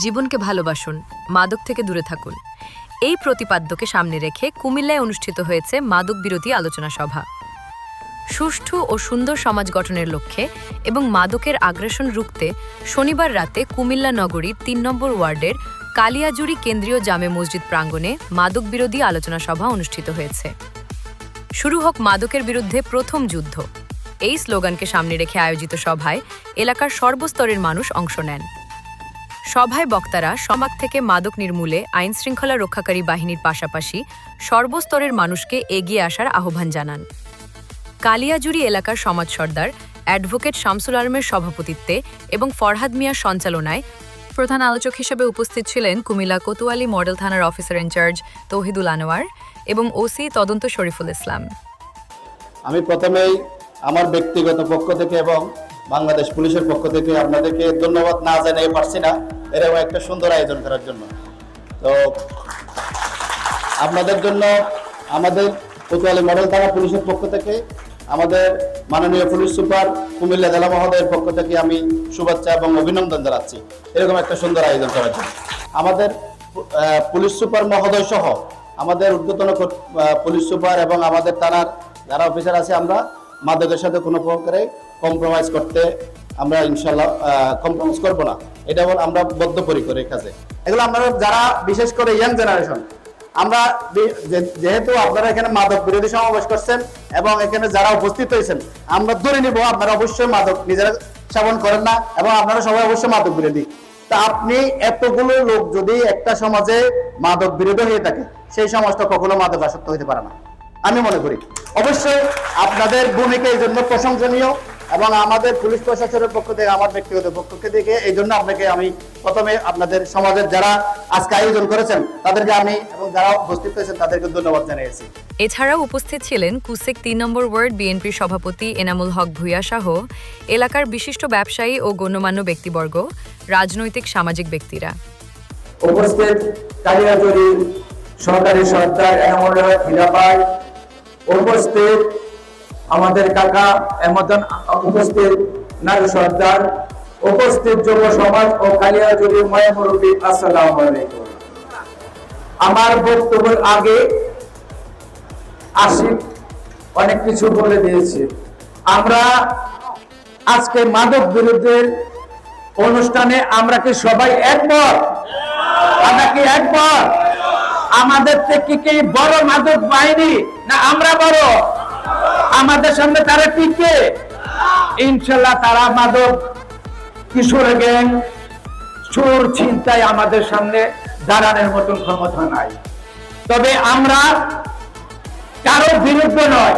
জীবনকে ভালোবাসুন, মাদক থেকে দূরে থাকুন। এই প্রতিপাদ্যকে সামনে রেখে কুমিল্লায় অনুষ্ঠিত হয়েছে মাদক বিরোধী আলোচনা সভা। সুষ্ঠু ও সুন্দর সমাজ গঠনের লক্ষ্যে এবং মাদকের আগ্রাসন রুখতে শনিবার রাতে কুমিল্লা নগরীর ৩ নম্বর ওয়ার্ডের কালিয়াজুড়ি কেন্দ্রীয় জামে মসজিদ প্রাঙ্গণে মাদক বিরোধী আলোচনা সভা অনুষ্ঠিত হয়েছে। শুরু হোক মাদকের বিরুদ্ধে প্রথম যুদ্ধ, এই স্লোগানকে সামনে রেখে আয়োজিত সভায় এলাকার সর্বস্তরের মানুষ অংশ নেন। সভায় বক্তারা সমাজ থেকে মাদক নির্মূলে আইনশৃঙ্খলা রক্ষাকারী বাহিনীর পাশাপাশি সর্বস্তরের মানুষকে এগিয়ে আসার আহ্বান জানান। কালিয়াজুড়ি এলাকার সমাজ সর্দার অ্যাডভোকেট শামসুল আলমের সভাপতিত্বে এবং ফরহাদ মিয়ার সঞ্চালনায় প্রধান আলোচক হিসেবে উপস্থিত ছিলেন কুমিল্লা কোতোয়ালি মডেল থানার অফিসার ইনচার্জ তৌহিদুল আনোয়ার এবং ওসি তদন্ত শরীফুল ইসলাম। আমি প্রথমেই আমার ব্যক্তিগত পক্ষ থেকে এবং বাংলাদেশ পুলিশের পক্ষ থেকে আপনাদেরকে ধন্যবাদ না জানিয়ে পারছি না এরকম একটা সুন্দর আয়োজন করার জন্য। তো আপনাদের জন্য আমাদের কোতোয়ালি মডেল থানা পুলিশের পক্ষ থেকে আমাদের মাননীয় পুলিশ সুপার কুমিল্লা জেলা মহোদয়ের পক্ষ থেকে আমি শুভেচ্ছা এবং অভিনন্দন জানাচ্ছি এরকম একটা সুন্দর আয়োজন করার জন্য। আমাদের পুলিশ সুপার মহোদয় সহ আমাদের ঊর্ধ্বতন পুলিশ সুপার এবং আমাদের থানার যারা অফিসার আছে আমরা মাদকের সাথে কোনো প্রকারে কম্প্রোমাইজ করতে আমরা ইনশাল্লাহ কম্প্রোমাইজ করবো না, এটা আমরা বদ্ধপরিকর এই কাজে। এগুলো আপনারা যারা বিশেষ করে ইয়াং জেনারেশন, আমরা যেহেতু আপনারা এখানে মাদক বিরোধী সমাবেশ করছেন এবং এখানে যারা উপস্থিত হয়েছেন আমরা ধরে নিব আপনারা অবশ্যই মাদক নিজেরা সেবন করেন না এবং আপনারা সবাই অবশ্যই মাদক বিরোধী। তা আপনি এতগুলো লোক যদি একটা সমাজে মাদক বিরোধী হয়ে থাকে সেই সমাজটা কখনো মাদক আসক্ত হতে পারে না আমি মনে করি। অবশ্যই আপনাদের ভূমিকা এই জন্য প্রশংসনীয় এবং আমাদের পুলিশ প্রশাসনের পক্ষ থেকে আমার ব্যক্তিগত পক্ষ থেকে এই জন্য আপনাকে আমি প্রথমে আপনাদের সমাজের যারা আজকে আয়োজন করেছেন তাদেরকে আমি এবং যারা উপস্থিত হয়েছেন তাদেরকে ধন্যবাদ জানিয়েছি। এছাড়াও উপস্থিত ছিলেন কুসেক ৩ নম্বর ওয়ার্ড বিএনপির সভাপতি এনামুল হক ভূঁইয়া সহ এলাকার বিশিষ্ট ব্যবসায়ী ও গণ্যমান্য ব্যক্তিবর্গ, রাজনৈতিক সামাজিক ব্যক্তিরা। উপস্থিত কালিয়াজুড়ি সরকারি সর্দার এনামুল হক খিলাফাই, উপস্থিত আমাদের কাকা এমতন, উপস্থিত নারী সর্দার, উপস্থিত যুব সমাজ ও কালিয়াজুড়ির মায়া মুরব্বী, আসসালামু আলাইকুম। আমার বক্তব্যের আগে আশিক অনেক কিছু বলে দিয়েছে। আমরা আজকে মাদক বিরোধের অনুষ্ঠানে আমরা কি সবাই একমত? আমরা কি একমত? আমাদের থেকে কি বড় মাদক বাহিনী না আমরা বড়? আমাদের সামনে তারা টিকে? ইনশাল্লাহ তারা মাদক কিশোর গ্যাং চোর ছিনতাই আমাদের সামনে দাঁড়ানোর মতন ক্ষমতা নাই। তবে আমরা কারো বিরুদ্ধে নয়,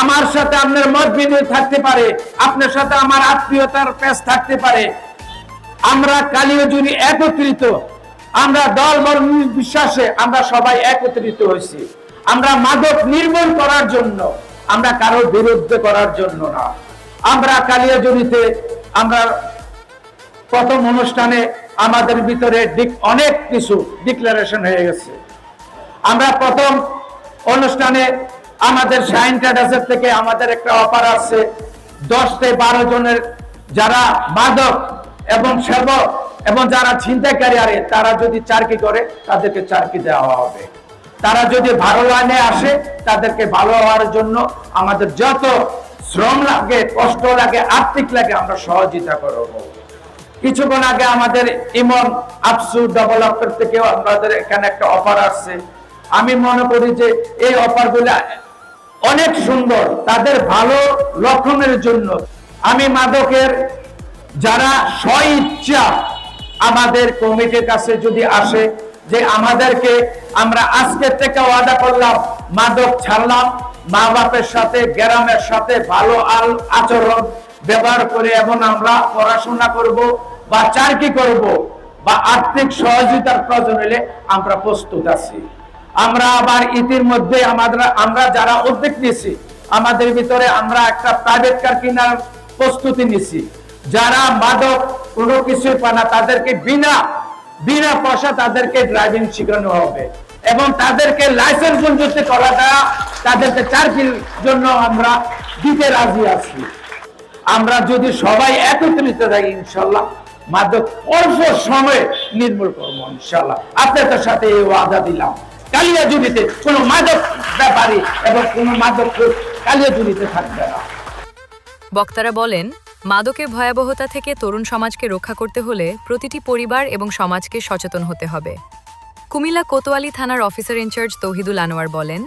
আমার সাথে আপনার মত বিনিময় থাকতে পারে, আপনার সাথে আমার আত্মীয়তার পেশ থাকতে পারে, আমরা কালিয়াজুড়ি একত্রিত, আমরা দল বল বিশ্বাসে আমরা সবাই একত্রিত হয়েছি। আমরা মাদক নির্মূল করার জন্য, আমরা কারো বিরুদ্ধে করার জন্য না। আমরা কালিয়াজুড়িতে আমরা প্রথম অনুষ্ঠানে আমাদের ভিতরে অনেক কিছু ডিক্লারেশন হয়ে গেছে। আমরা প্রথম অনুষ্ঠানে আমাদের শাইন ট্রেডার্সের থেকে আমাদের একটা অফার আছে, 10 থেকে 12 জনের যারা মাদক এবং সেবক এবং যারা ছিনতাইকারী আরে তারা যদি চাকরি করে তাদেরকে চাকরি দেওয়া হবে। তারা যদি ভালো লাইনে আসে তাদেরকে ভালো হওয়ার জন্য আমাদের যত শ্রম লাগে, কষ্ট লাগে, আর্থিক লাগে আমরা সহযোগিতা করব। কিছুক্ষণ আগে আমাদের ইমন আফসু ডেভেলপার থেকে আমাদের এখানে একটা অফার আসছে। আমি মনে করি যে এই অফারগুলো অনেক সুন্দর, তাদের ভালো লক্ষণের জন্য। আমি মাদকের যারা স্বইচ্ছা আমাদের কমিটির কাছে যদি আসে যে আমাদেরকে আমরা আজকে থেকে ওয়াদা করলাম মাদক ছাড়লাম, মা বাপের সাথে গ্রামের সাথে ভালো আচরণ ব্যবহার করে এবং আমরা পড়াশোনা করব বা চাকরি করব বা আর্থিক সহযোগিতার প্রয়োজন হলে আমরা প্রস্তুত আছি। আমরা আবার ইতিমধ্যে আমরা যারা উদ্যোগ নিয়েছি আমাদের ভিতরে আমরা একটা প্রাইভেট কার কেনার প্রস্তুতি নিয়েছি। যারা মাদক কোনো কিছুই পায় না তাদেরকে বিনা পয়সা তাদেরকে ড্রাইভিং শেখানো হবে এবং তাদেরকে লাইসেন্স মঞ্জুরি করা দেওয়া, তাদেরকে চাকরির জন্য আমরা দিতে রাজি আছি। আমরা যদি সবাই একত্রিত থাকি ইনশাল্লাহ মাদক অল্প সময়ে নির্মূল করবো ইনশাআল্লাহ। আপনাদের সাথে এই ওয়াদা দিলাম। কালিয়াজুড়িতে কোনো মাদক ব্যাপারী এবং কোনো মাদক কালিয়াজুড়িতে থাকবে না। বক্তারা বলেন, মাদকের ভয়াবহতা থেকে তরুণ সমাজকে রক্ষা করতে হলে প্রতিটি পরিবার এবং সমাজকে সচেতন হতে হবে। কুমিল্লা কোতোয়ালি থানার অফিসার ইনচার্জ তৌহিদুল আনোয়ার বলেন,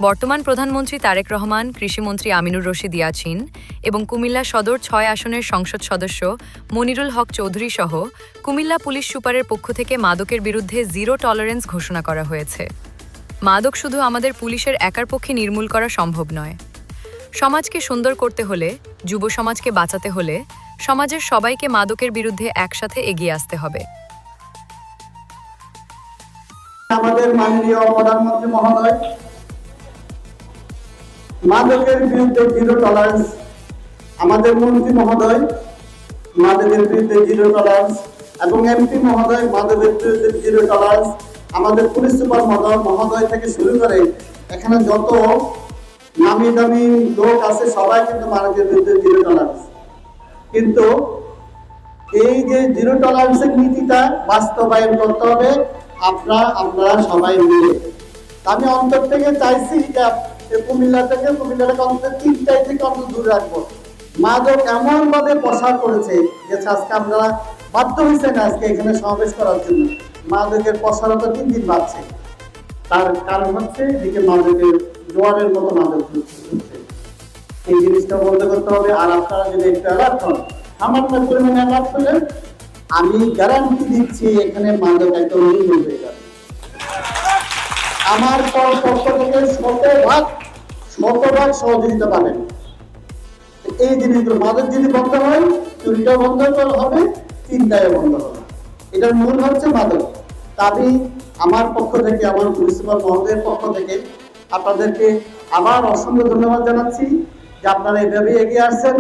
বর্তমান প্রধানমন্ত্রী তারেক রহমান, কৃষিমন্ত্রী আমিনুর রশিদ ইয়াছিন এবং কুমিল্লা সদর ৬ আসনের সংসদ সদস্য মনিরুল হক চৌধুরী সহ কুমিল্লা পুলিশ সুপারের পক্ষ থেকে মাদকের বিরুদ্ধে জিরো টলারেন্স ঘোষণা করা হয়েছে। মাদক শুধু আমাদের পুলিশের একার পক্ষে নির্মূল করা সম্ভব নয়। সমাজকে সুন্দর করতে হলে, যুব সমাজকে বাঁচাতে হলে সমাজের সবাইকে মাদকের বিরুদ্ধে একসাথে এগিয়ে আসতে হবে। আমাদের মাননীয় প্রধানমন্ত্রী মহোদয় মাদকের বিরুদ্ধে জিরো টলারেন্স, আমাদের মন্ত্রী মহোদয় মাদকের বিরুদ্ধে জিরো টলারেন্স এবং এমপি মহোদয় মাদকের বিরুদ্ধে জিরো টলারেন্স, আমাদের পুলিশ সুপার মহোদয় থেকে শুরু করে এখানে যত নামি দামি লোক আছে সবাই কিন্তু মাদকের বিরুদ্ধে জিরো টলারেন্স। কিন্তু এই যে জিরো টলারেন্সের নীতিটা বাস্তবায়ন করতে হবে আপনারা সবাই মিলে। আমি অন্তর থেকে চাইছি যে কুমিল্লাটাকে অন্তত 3টায় থেকে অন্তত দূরে রাখবো। মাদক এমন ভাবে প্রসার করেছে যে আজকে আপনারা বাধ্য হয়েছেন আজকে এখানে সমাবেশ করার জন্য। মাদকের প্রসারতা দিন দিন বাড়ছে, তার কারণ হচ্ছে এদিকে মাদকের জোয়ারের মতো মাদক হচ্ছে। এই জিনিসটা বন্ধ করতে হবে। আর আপনারা যদি একটু অ্যালার্ট হন, সামান্য পরিমাণে অ্যালার্ট হলেন, আমি গ্যারান্টি দিচ্ছি এখানে মাদক একটা নির্মূল হয়ে যাবে। আমার পক্ষ থেকে শতভাগ সহযোগিতা পাবেন। এই জিনিসগুলো মাদক যদি বন্ধ হয়, চুরিটাও বন্ধ হবে, চিন্তায় বন্ধ হবে। এটার মূল হচ্ছে মাদক। আমি আমার পক্ষ থেকে, আমার পুলিশ সুপার মহোদয়ের পক্ষ থেকে আপনাদেরকে আবার অসংখ্য ধন্যবাদ জানাচ্ছি যে আপনারা এইভাবে এগিয়ে আসছেন।